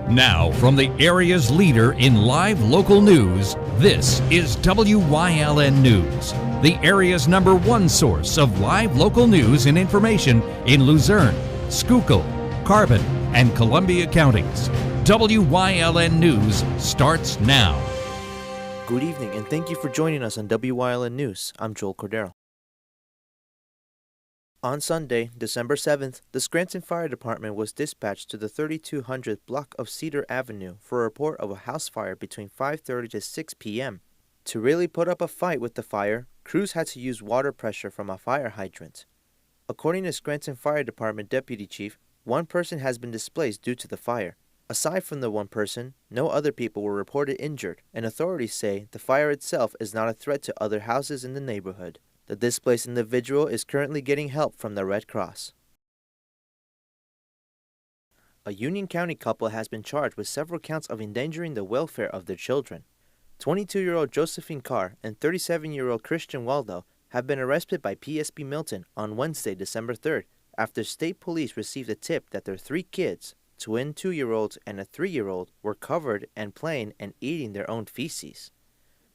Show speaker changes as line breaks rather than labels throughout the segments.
Now, from the area's leader in live local news, this is WYLN News, the area's #1 source of live local news and information in Luzerne, Schuylkill, Carbon, and Columbia counties. WYLN News starts now.
Good evening, and thank you for joining us on WYLN News. I'm Joel Cordero. On Sunday, December 7th, the Scranton Fire Department was dispatched to the 3200 block of Cedar Avenue for a report of a house fire between 5:30 to 6 p.m. To really put up a fight with the fire, crews had to use water pressure from a fire hydrant. According to Scranton Fire Department Deputy Chief, one person has been displaced due to the fire. Aside from the one person, no other people were reported injured, and authorities say the fire itself is not a threat to other houses in the neighborhood. The displaced individual is currently getting help from the Red Cross. A Union County couple has been charged with several counts of endangering the welfare of their children. 22-year-old Josephine Carr and 37-year-old Christian Waldo have been arrested by PSP Milton on Wednesday, December 3rd, after state police received a tip that their 3 kids, twin 2-year-olds and a 3-year-old, were covered and playing and eating their own feces.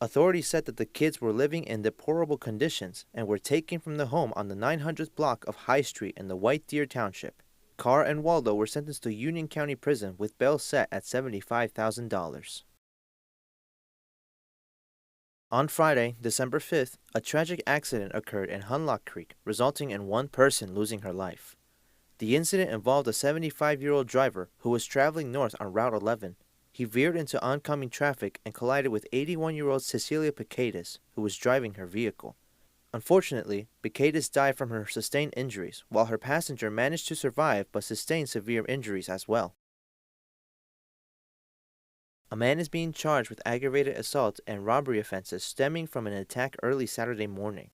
Authorities said that the kids were living in deplorable conditions and were taken from the home on the 900th block of High Street in the White Deer Township. Carr and Waldo were sentenced to Union County Prison with bail set at $75,000. On Friday, December 5th, a tragic accident occurred in Hunlock Creek, resulting in one person losing her life. The incident involved a 75-year-old driver who was traveling north on Route 11. He veered into oncoming traffic and collided with 81-year-old Cecilia Piquedas, who was driving her vehicle. Unfortunately, Piquedas died from her sustained injuries, while her passenger managed to survive but sustained severe injuries as well. A man is being charged with aggravated assault and robbery offenses stemming from an attack early Saturday morning.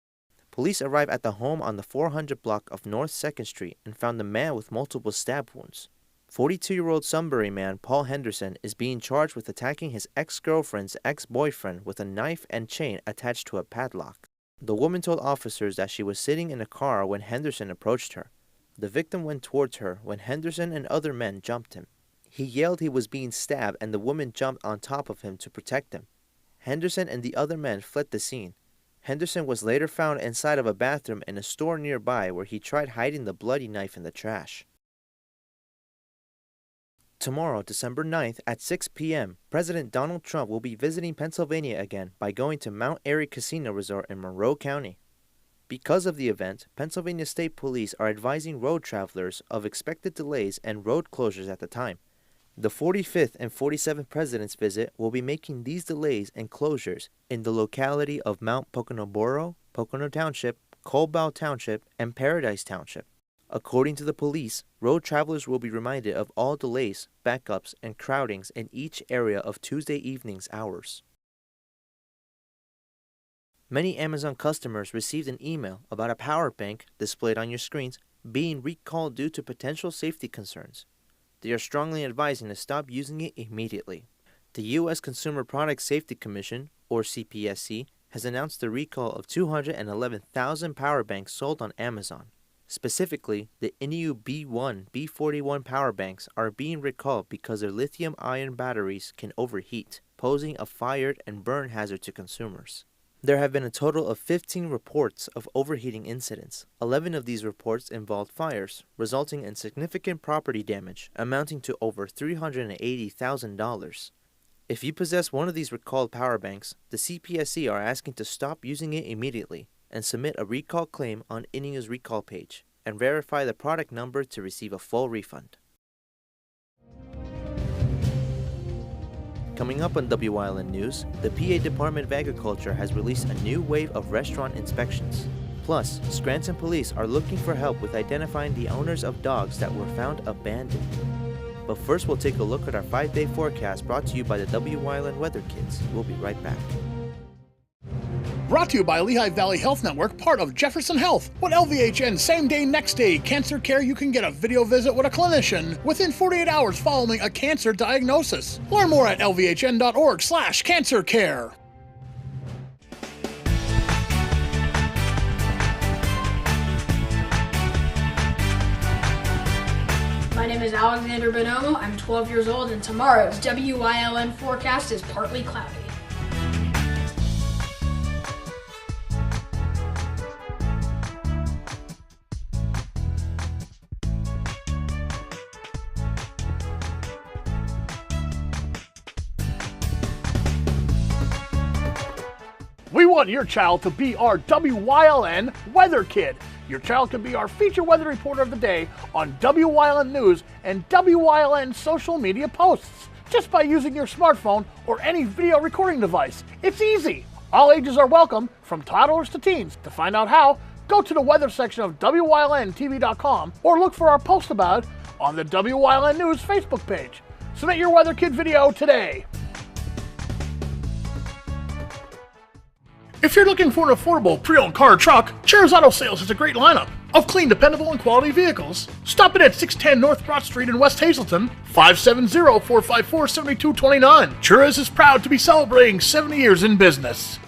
Police arrived at the home on the 400 block of North 2nd Street and found a man with multiple stab wounds. 42-year-old Sunbury man Paul Henderson is being charged with attacking his ex-girlfriend's ex-boyfriend with a knife and chain attached to a padlock. The woman told officers that she was sitting in a car when Henderson approached her. The victim went towards her when Henderson and other men jumped him. He yelled he was being stabbed and the woman jumped on top of him to protect him. Henderson and the other men fled the scene. Henderson was later found inside of a bathroom in a store nearby where he tried hiding the bloody knife in the trash. Tomorrow, December 9th at 6 p.m., President Donald Trump will be visiting Pennsylvania again by going to Mount Airy Casino Resort in Monroe County. Because of the event, Pennsylvania State Police are advising road travelers of expected delays and road closures at the time. The 45th and 47th President's visit will be making these delays and closures in the locality of Mount Pocono Borough, Pocono Township, Colbow Township, and Paradise Township. According to the police, road travelers will be reminded of all delays, backups, and crowdings in each area of Tuesday evening's hours. Many Amazon customers received an email about a power bank, displayed on your screens, being recalled due to potential safety concerns. They are strongly advising to stop using it immediately. The U.S. Consumer Product Safety Commission, or CPSC, has announced the recall of 211,000 power banks sold on Amazon. Specifically, the Inu B1, B41 power banks are being recalled because their lithium-ion batteries can overheat, posing a fire and burn hazard to consumers. There have been a total of 15 reports of overheating incidents. 11 of these reports involved fires, resulting in significant property damage, amounting to over $380,000. If you possess one of these recalled power banks, the CPSC are asking to stop using it immediately and submit a recall claim on Inu's recall page and verify the product number to receive a full refund. Coming up on WYLN News, the PA Department of Agriculture has released a new wave of restaurant inspections. Plus, Scranton police are looking for help with identifying the owners of dogs that were found abandoned. But first, we'll take a look at our 5-day forecast brought to you by the WYLN Weather Kids. We'll be right back.
Brought to you by Lehigh Valley Health Network, part of Jefferson Health. With LVHN Same Day, Next Day Cancer Care, you can get a video visit with a clinician within 48 hours following a cancer diagnosis. Learn more at lvhn.org/cancercare.
My name is Alexander Bonomo. I'm 12 years old, and tomorrow's WYLN forecast is partly cloudy.
We want your child to be our WYLN Weather Kid. Your child can be our feature weather reporter of the day on WYLN News and WYLN social media posts just by using your smartphone or any video recording device. It's easy. All ages are welcome, from toddlers to teens. To find out how, go to the weather section of WYLNTV.com or look for our post about it on the WYLN News Facebook page. Submit your Weather Kid video today. If you're looking for an affordable pre-owned car or truck, Cheers Auto Sales has a great lineup of clean, dependable, and quality vehicles. Stop in at 610 North Broad Street in West Hazleton, 570-454-7229. Cheers is proud to be celebrating 70 years in business.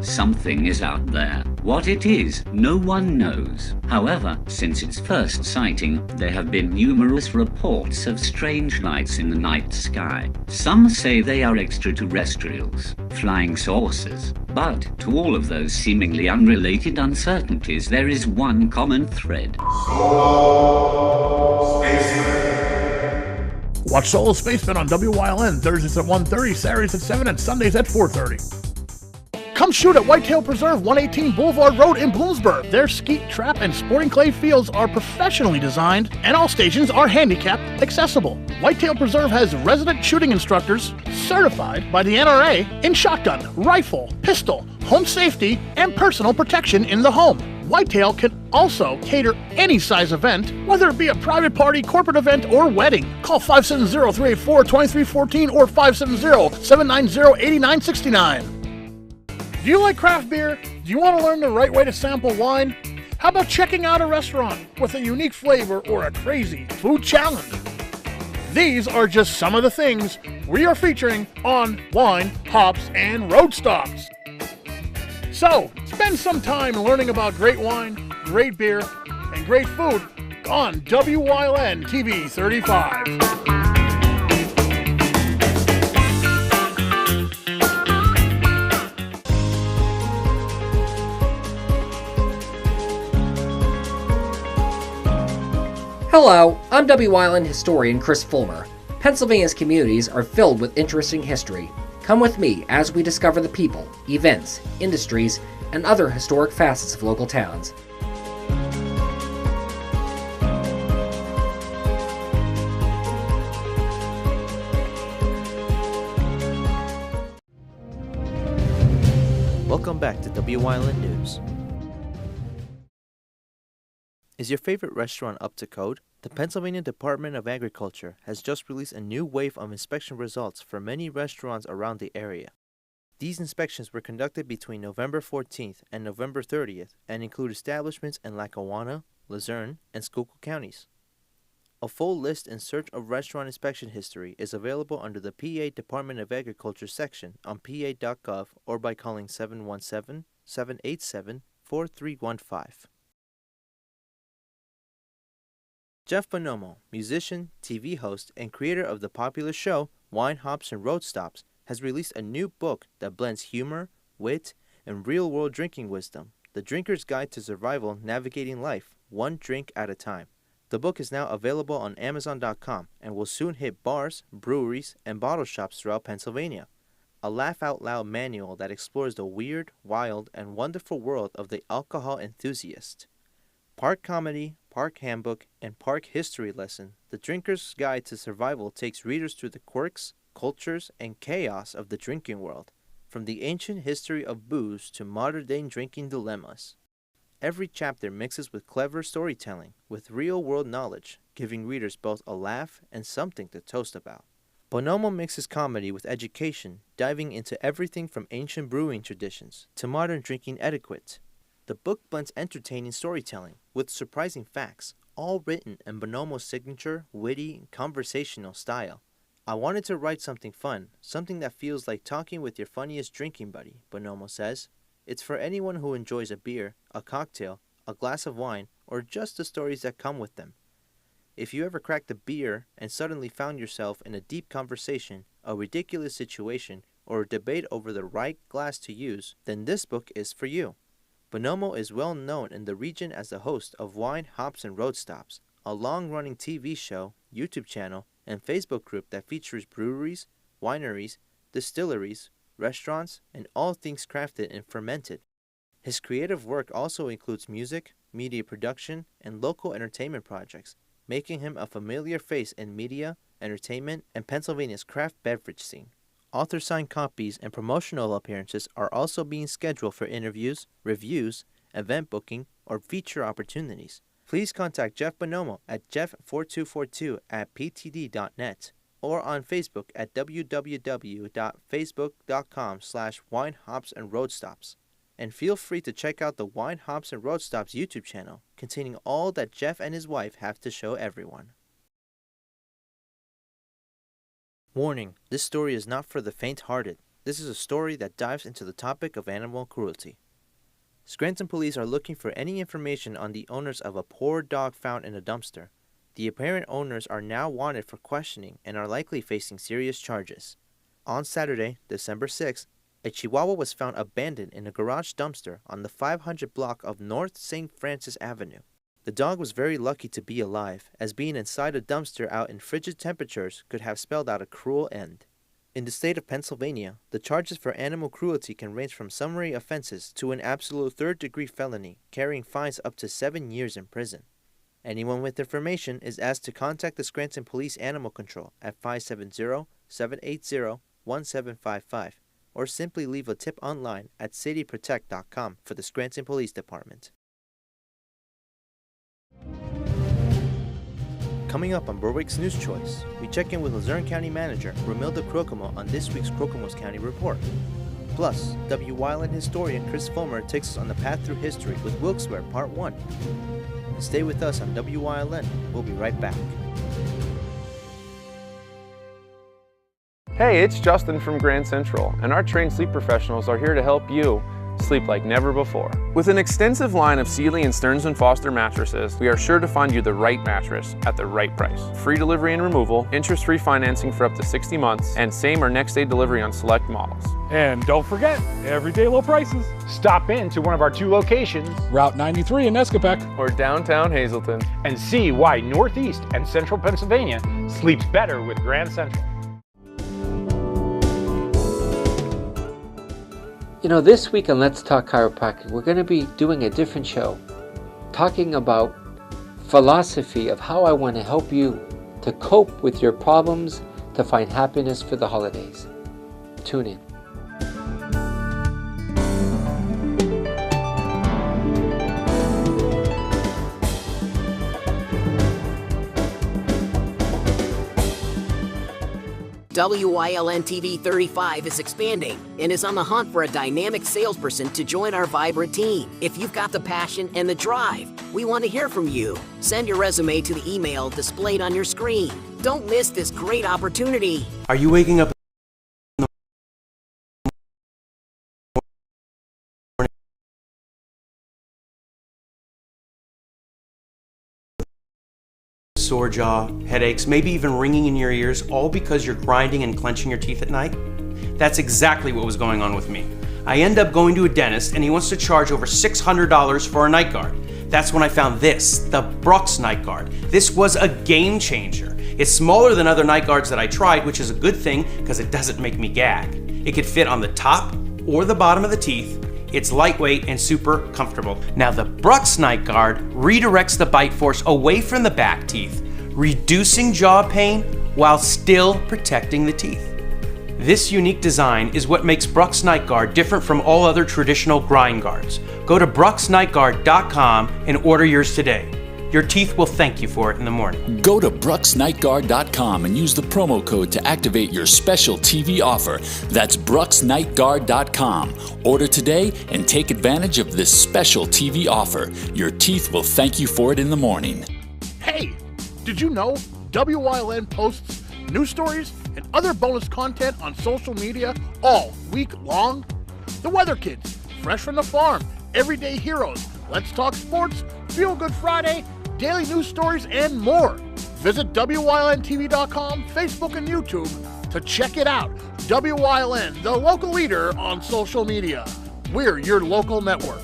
Something is out there. What it is, no one knows. However, since its first sighting, there have been numerous reports of strange lights in the night sky. Some say they are extraterrestrials, flying saucers. But to all of those seemingly unrelated uncertainties, there is one common thread.
Solo Spaceman.
Watch Solo Spaceman on WYLN Thursdays at 1:30, Saturdays at 7, and Sundays at 4:30. Come shoot at Whitetail Preserve, 118 Boulevard Road in Bloomsburg. Their skeet, trap, and sporting clay fields are professionally designed, and all stations are handicap accessible. Whitetail Preserve has resident shooting instructors certified by the NRA in shotgun, rifle, pistol, home safety, and personal protection in the home. Whitetail can also cater any size event, whether it be a private party, corporate event, or wedding. Call 570-384-2314 or 570-790-8969. Do you like craft beer? Do you want to learn the right way to sample wine? How about checking out a restaurant with a unique flavor or a crazy food challenge? These are just some of the things we are featuring on Wine, Hops, and Road Stops. So, spend some time learning about great wine, great beer, and great food on WYLN TV 35.
Hello, I'm WYLN historian Chris Fulmer. Pennsylvania's communities are filled with interesting history. Come with me as we discover the people, events, industries, and other historic facets of local towns.
Welcome back to WYLN News. Is your favorite restaurant up to code? The Pennsylvania Department of Agriculture has just released a new wave of inspection results for many restaurants around the area. These inspections were conducted between November 14th and November 30th and include establishments in Lackawanna, Luzerne, and Schuylkill counties. A full list and search of restaurant inspection history is available under the PA Department of Agriculture section on pa.gov or by calling 717-787-4315. Jeff Bonomo, musician, TV host, and creator of the popular show Wine, Hops, and Road Stops, has released a new book that blends humor, wit, and real-world drinking wisdom, The Drinker's Guide to Survival Navigating Life, One Drink at a Time. The book is now available on Amazon.com and will soon hit bars, breweries, and bottle shops throughout Pennsylvania. A laugh-out-loud manual that explores the weird, wild, and wonderful world of the alcohol enthusiast. Park comedy, park handbook, and park history lesson, The Drinker's Guide to Survival takes readers through the quirks, cultures, and chaos of the drinking world, from the ancient history of booze to modern-day drinking dilemmas. Every chapter mixes with clever storytelling, with real-world knowledge, giving readers both a laugh and something to toast about. Bonomo mixes comedy with education, diving into everything from ancient brewing traditions to modern drinking etiquette. The book blends entertaining storytelling with surprising facts, all written in Bonomo's signature, witty, conversational style. I wanted to write something fun, something that feels like talking with your funniest drinking buddy, Bonomo says. It's for anyone who enjoys a beer, a cocktail, a glass of wine, or just the stories that come with them. If you ever cracked a beer and suddenly found yourself in a deep conversation, a ridiculous situation, or a debate over the right glass to use, then this book is for you. Bonomo is well known in the region as the host of Wine, Hops, and Road Stops, a long-running TV show, YouTube channel, and Facebook group that features breweries, wineries, distilleries, restaurants, and all things crafted and fermented. His creative work also includes music, media production, and local entertainment projects, making him a familiar face in media, entertainment, and Pennsylvania's craft beverage scene. Author-signed copies and promotional appearances are also being scheduled for interviews, reviews, event booking, or feature opportunities. Please contact Jeff Bonomo at jeff4242@ptd.net or on Facebook at www.facebook.com/wineHopsandRoadstops. And feel free to check out the Wine, Hops, and Road Stops YouTube channel, containing all that Jeff and his wife have to show everyone. Warning, this story is not for the faint-hearted. This is a story that dives into the topic of animal cruelty. Scranton police are looking for any information on the owners of a poor dog found in a dumpster. The apparent owners are now wanted for questioning and are likely facing serious charges. On Saturday, December 6th, a Chihuahua was found abandoned in a garage dumpster on the 500 block of North St. Francis Avenue. The dog was very lucky to be alive, as being inside a dumpster out in frigid temperatures could have spelled out a cruel end. In the state of Pennsylvania, the charges for animal cruelty can range from summary offenses to an absolute third-degree felony, carrying fines up to 7 years in prison. Anyone with information is asked to contact the Scranton Police Animal Control at 570-780-1755 or simply leave a tip online at cityprotect.com for the Scranton Police Department. Coming up on Berwick's News Choice, we check in with Luzerne County Manager Romilda Crocomo on this week's Crocomo's County Report. Plus, Wyln historian Chris Fulmer takes us on the path through history with Wilkes-Barre Part 1. Stay with us on Wyln. We'll be right back.
Hey, it's Justin from Grand Central, and our trained sleep professionals are here to help you sleep like never before. With an extensive line of Sealy and Stearns & Foster mattresses, we are sure to find you the right mattress at the right price. Free delivery and removal, interest-free financing for up to 60 months, and same or next day delivery on select models.
And don't forget, everyday low prices.
Stop in to one of our 2 locations,
Route 93 in Escapec
or downtown Hazleton,
and see why Northeast and Central Pennsylvania sleeps better with Grand Central.
You know, this week on Let's Talk Chiropractic, we're going to be doing a different show, talking about philosophy of how I want to help you to cope with your problems, to find happiness for the holidays. Tune in.
Wyln TV 35 is expanding and is on the hunt for a dynamic salesperson to join our vibrant team. If you've got the passion and the drive, we want to hear from you. Send your resume to the email displayed on your screen. Don't miss this great opportunity.
Are you waking up sore jaw, headaches, maybe even ringing in your ears, all because you're grinding and clenching your teeth at night? That's exactly what was going on with me. I end up going to a dentist and he wants to charge over $600 for a night guard. That's when I found this, the Brooks night guard. This was a game changer. It's smaller than other night guards that I tried, which is a good thing because it doesn't make me gag. It could fit on the top or the bottom of the teeth. It's lightweight and super comfortable. Now the Brooks Night Guard redirects the bite force away from the back teeth, reducing jaw pain while still protecting the teeth. This unique design is what makes Brooks Night Guard different from all other traditional grind guards. Go to brooksnightguard.com and order yours today. Your teeth will thank you for it in the morning.
Go to brooksnightguard.com and use the promo code to activate your special TV offer. That's brooksnightguard.com. Order today and take advantage of this special TV offer. Your teeth will thank you for it in the morning.
Hey, did you know Wyln posts news stories and other bonus content on social media all week long? The Weather Kids, Fresh from the Farm, Everyday Heroes, Let's Talk Sports, Feel Good Friday, daily news stories, and more. Visit WYLNTV.com, Facebook, and YouTube to check it out. WYLN, the local leader on social media. We're your local network.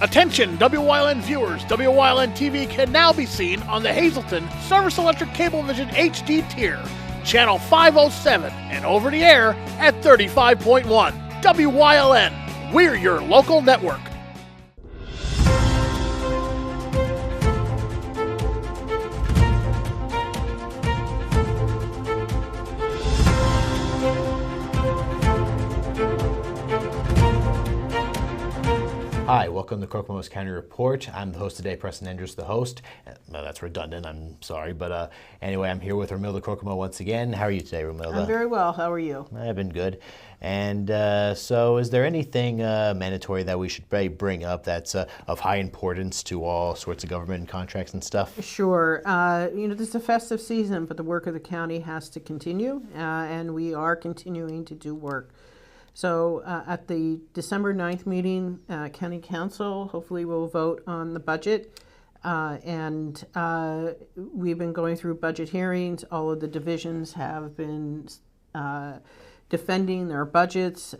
Attention, WYLN viewers. WYLN TV can now be seen on the Hazleton Service Electric Cablevision HD tier, channel 507, and over the air at 35.1. WYLN, we're your local network.
Hi, welcome to Kokomo's County Report. I'm the host today, Preston Andrews, the host. No, that's redundant, I'm sorry. But anyway, I'm here with Romilda Kokomo once again. How are you today, Romilda?
I'm very well. How are you?
I've been good. And so is there anything mandatory that we should bring up that's of high importance to all sorts of government contracts and stuff?
Sure. This is a festive season, but the work of the county has to continue, and we are continuing to do work. So at the December 9th meeting, County Council hopefully will vote on the budget. And we've been going through budget hearings. All of the divisions have been defending their budgets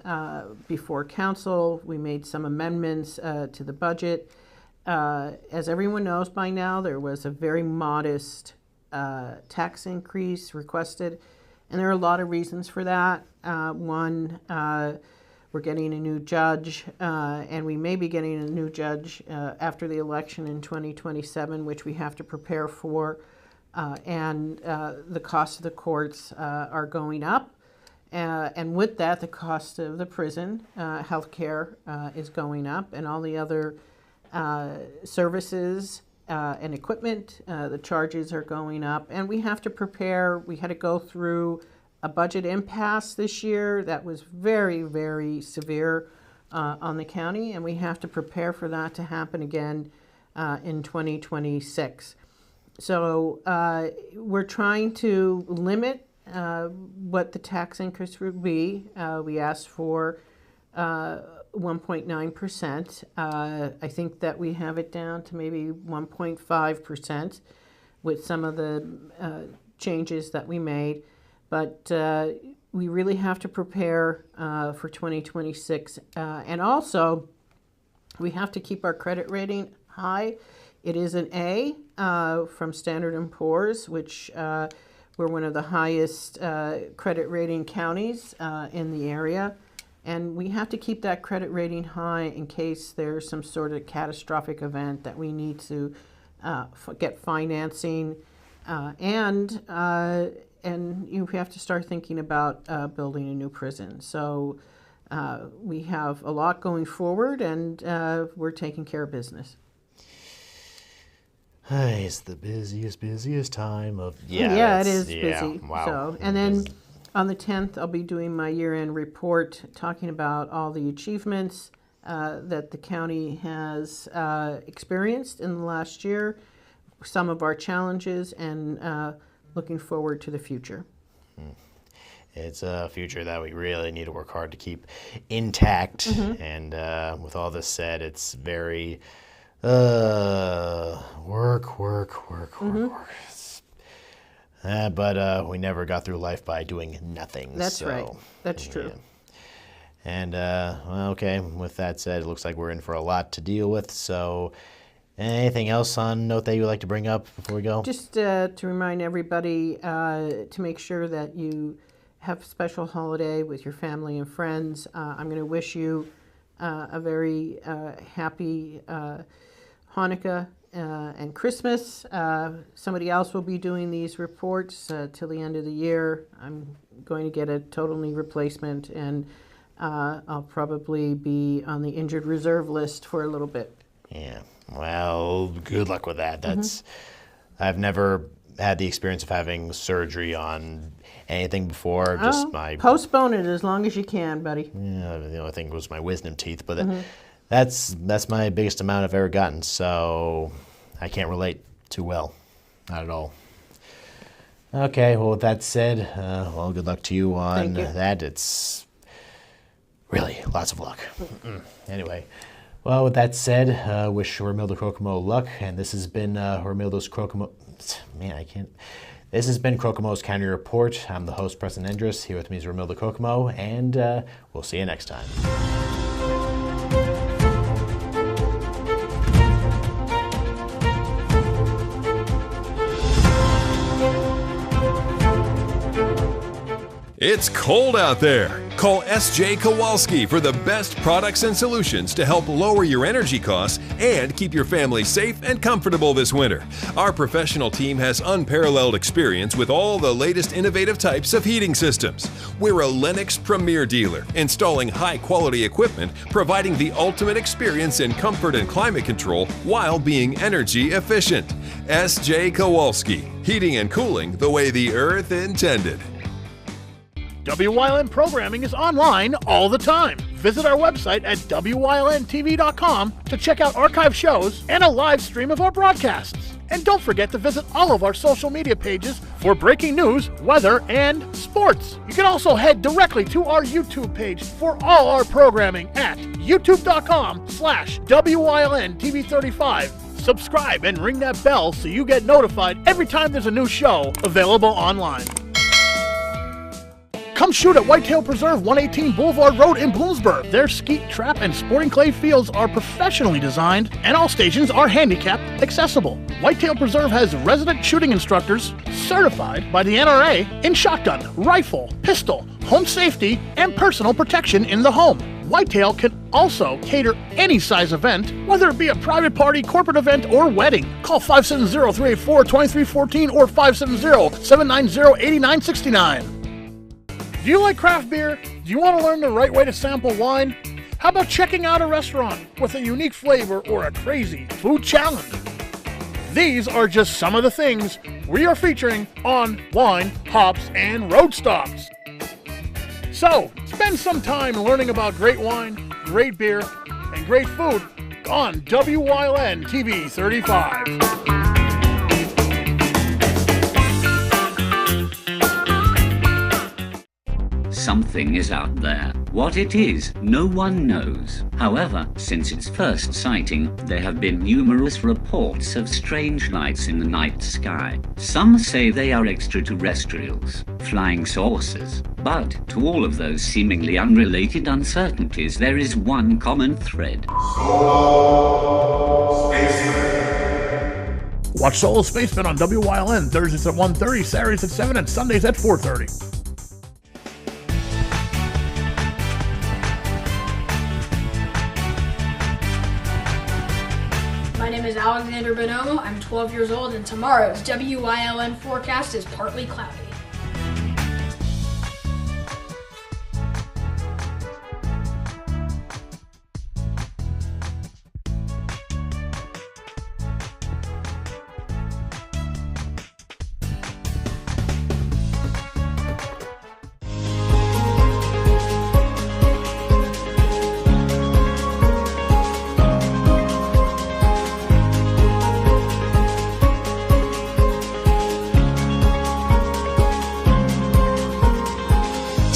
before council. We made some amendments to the budget. As everyone knows by now, there was a very modest tax increase requested. And there are a lot of reasons for that. One, we're getting a new judge, and we may be getting a new judge after the election in 2027, which we have to prepare for. And the cost of the courts are going up. And with that, the cost of the prison, health care is going up, and all the other services and equipment, the charges are going up, and we have to prepare. We had to go through a budget impasse this year that was very, very severe on the county, and we have to prepare for that to happen again in 2026. So we're trying to limit what the tax increase would be. We asked for 1.9%. I think that we have it down to maybe 1.5% with some of the changes that we made. But we really have to prepare for 2026. And also, we have to keep our credit rating high. It is an A from Standard & Poor's, which we're one of the highest credit rating counties in the area. And we have to keep that credit rating high in case there's some sort of catastrophic event that we need to get financing. And you have to start thinking about building a new prison. So we have a lot going forward, and we're taking care of business.
It's the busiest time of...
Yeah, it is busy.
Wow.
So, and then on the 10th, I'll be doing my year-end report talking about all the achievements that the county has experienced in the last year, some of our challenges, and looking forward to the future.
It's a future that we really need to work hard to keep intact.
Mm-hmm.
And with all this said, it's very work.
Mm-hmm.
But we never got through life by doing nothing.
That's right. That's true.
And, okay, with that said, it looks like we're in for a lot to deal with. So anything else on note that you would like to bring up before we go?
Just to remind everybody to make sure that you have a special holiday with your family and friends. I'm going to wish you a very happy Hanukkah and Christmas. Somebody else will be doing these reports till the end of the year. I'm going to get a total knee replacement, and I'll probably be on the injured reserve list for a little bit.
Yeah. Well, good luck with that. I've never had the experience of having surgery on anything before. Just
postpone it as long as you can, buddy.
Yeah, the only thing was my wisdom teeth, but that's my biggest amount I've ever gotten. So I can't relate too well, not at all. Okay, well, with that said, well, good luck to you on that. It's really lots of luck. Anyway. Well, with that said, wish Romildo Crocomo luck, and this has been Romildo's Crocomo. Man, I can't. This has been Crocomo's County Report. I'm the host, Preston Endres. Here with me is Romildo Crocomo, and we'll see you next time.
It's cold out there. Call S.J. Kowalski for the best products and solutions to help lower your energy costs and keep your family safe and comfortable this winter. Our professional team has unparalleled experience with all the latest innovative types of heating systems. We're a Lennox Premier dealer, installing high-quality equipment, providing the ultimate experience in comfort and climate control while being energy efficient. S.J. Kowalski, heating and cooling the way the earth intended.
WYLN programming is online all the time. Visit our website at WYLNTV.com to check out archive shows and a live stream of our broadcasts. And don't forget to visit all of our social media pages for breaking news, weather, and sports. You can also head directly to our YouTube page for all our programming at youtube.com/WYLNTV35. Subscribe and ring that bell so you get notified every time there's a new show available online. Come shoot at Whitetail Preserve, 118 Boulevard Road in Bloomsburg. Their skeet, trap, and sporting clay fields are professionally designed, and all stations are handicap accessible. Whitetail Preserve has resident shooting instructors certified by the NRA in shotgun, rifle, pistol, home safety, and personal protection in the home. Whitetail can also cater any size event, whether it be a private party, corporate event, or wedding. Call 570-384-2314 or 570-790-8969. Do you like craft beer? Do you want to learn the right way to sample wine? How about checking out a restaurant with a unique flavor or a crazy food challenge? These are just some of the things we are featuring on Wine, Hops, and Road Stops. So, spend some time learning about great wine, great beer, and great food on WYLN TV 35.
Something is out there. What it is, no one knows. However, since its first sighting, there have been numerous reports of strange lights in the night sky. Some say they are extraterrestrials, flying saucers. But to all of those seemingly unrelated uncertainties, there is one common thread.
Solo Spaceman.
Watch Solo Spaceman on WYLN Thursdays at 1:30, Saturdays at 7, and Sundays at 4:30.
My name is Alexander Bonomo. I'm 12 years old, and tomorrow's WYLN forecast is partly cloudy.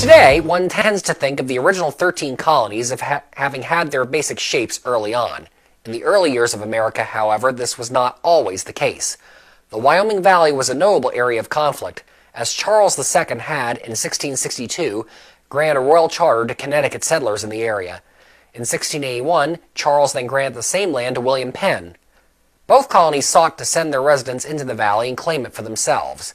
Today, one tends to think of the original 13 colonies as having had their basic shapes early on. In the early years of America, however, this was not always the case. The Wyoming Valley was a notable area of conflict, as Charles II had, in 1662, granted a royal charter to Connecticut settlers in the area. In 1681, Charles then granted the same land to William Penn. Both colonies sought to send their residents into the valley and claim it for themselves.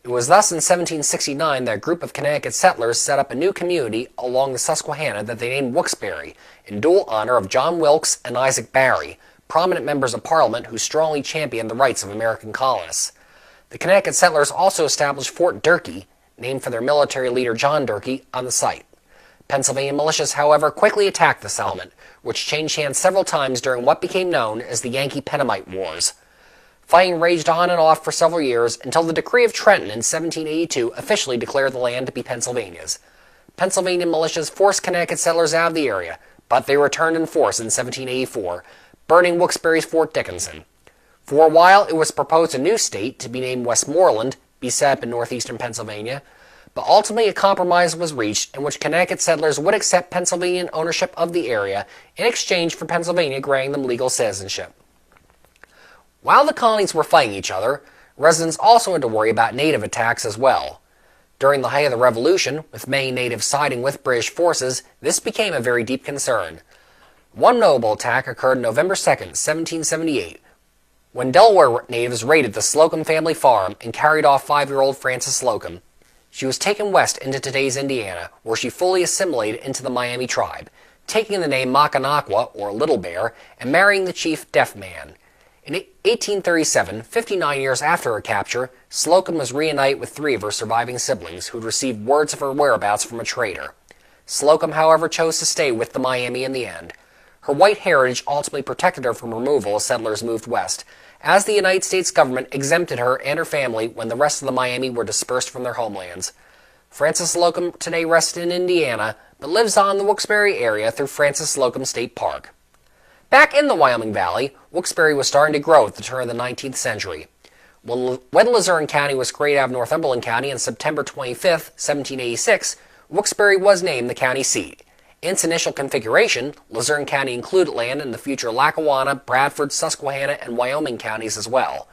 It was thus in 1769 that a group of Connecticut settlers set up a new community along the Susquehanna that they named Wilkes-Barre, in dual honor of John Wilkes and Isaac Barry, prominent members of Parliament who strongly championed the rights of American colonists. The Connecticut settlers also established Fort Durkee, named for their military leader John Durkee, on the site. Pennsylvania militias, however, quickly attacked the settlement, which changed hands several times during what became known as the Yankee-Pennamite Wars. Fighting raged on and off for several years until the Decree of Trenton in 1782 officially declared the land to be Pennsylvania's. Pennsylvania militias forced Connecticut settlers out of the area, but they returned in force in 1784, burning Wilkes-Barre's Fort Dickinson. For a while, it was proposed a new state, to be named Westmoreland, be set up in northeastern Pennsylvania, but ultimately a compromise was reached in which Connecticut settlers would accept Pennsylvanian ownership of the area in exchange for Pennsylvania granting them legal citizenship. While the colonies were fighting each other, residents also had to worry about native attacks as well. During the height of the Revolution, with many natives siding with British forces, this became a very deep concern. One notable attack occurred November 2, 1778, when Delaware natives raided the Slocum family farm and carried off 5-year-old Frances Slocum. She was taken west into today's Indiana, where she fully assimilated into the Miami tribe, taking the name Mackinac, or Little Bear, and marrying the chief Deaf Man. In 1837, 59 years after her capture, Slocum was reunited with 3 of her surviving siblings who had received words of her whereabouts from a trader. Slocum, however, chose to stay with the Miami in the end. Her white heritage ultimately protected her from removal as settlers moved west, as the United States government exempted her and her family when the rest of the Miami were dispersed from their homelands. Frances Slocum today rests in Indiana, but lives on in the Wilkes-Barre area through Frances Slocum State Park. Back in the Wyoming Valley, Wilkes-Barre was starting to grow at the turn of the 19th century. When Luzerne County was created out of Northumberland County on September 25, 1786, Wilkes-Barre was named the county seat. In its initial configuration, Luzerne County included land in the future Lackawanna, Bradford, Susquehanna, and Wyoming counties as well.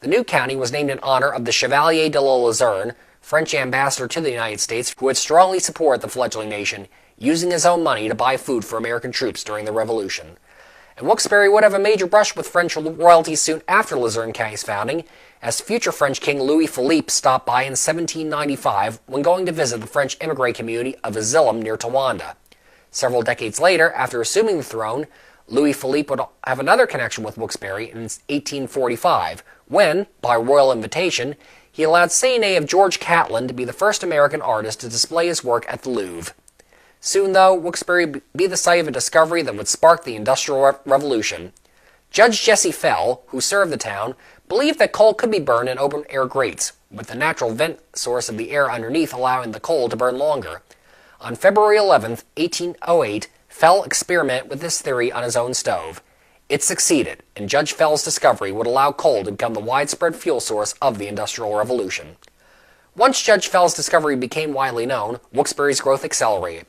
The new county was named in honor of the Chevalier de la Luzerne, French ambassador to the United States, who had strongly supported the fledgling nation, using his own money to buy food for American troops during the Revolution. And Wilkes-Barre would have a major brush with French royalty soon after Luzerne County's founding, as future French King Louis Philippe stopped by in 1795 when going to visit the French immigrant community of Azilum near Towanda. Several decades later, after assuming the throne, Louis Philippe would have another connection with Wilkes-Barre in 1845, when, by royal invitation, he allowed Seine of George Catlin to be the first American artist to display his work at the Louvre. Soon, though, Wilkes-Barre would be the site of a discovery that would spark the Industrial Revolution. Judge Jesse Fell, who served the town, believed that coal could be burned in open-air grates, with the natural vent source of the air underneath allowing the coal to burn longer. On February 11, 1808, Fell experimented with this theory on his own stove. It succeeded, and Judge Fell's discovery would allow coal to become the widespread fuel source of the Industrial Revolution. Once Judge Fell's discovery became widely known, Wilkes-Barre's growth accelerated.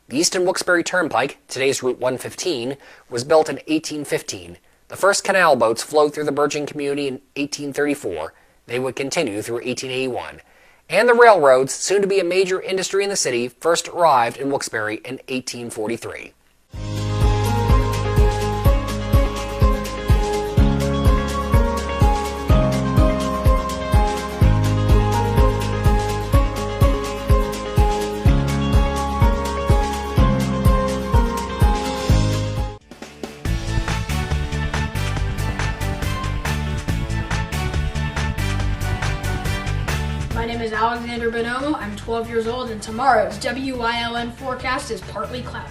The Easton Wilkes-Barre Turnpike, today's Route 115, was built in 1815. The first canal boats flowed through the burgeoning community in 1834. They would continue through 1881. And the railroads, soon to be a major industry in the city, first arrived in Wilkes-Barre in 1843.
My name is Alexander Bonomo. I'm 12 years old, and tomorrow's WYLN forecast is partly cloudy.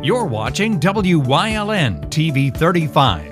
You're watching WYLN TV 35.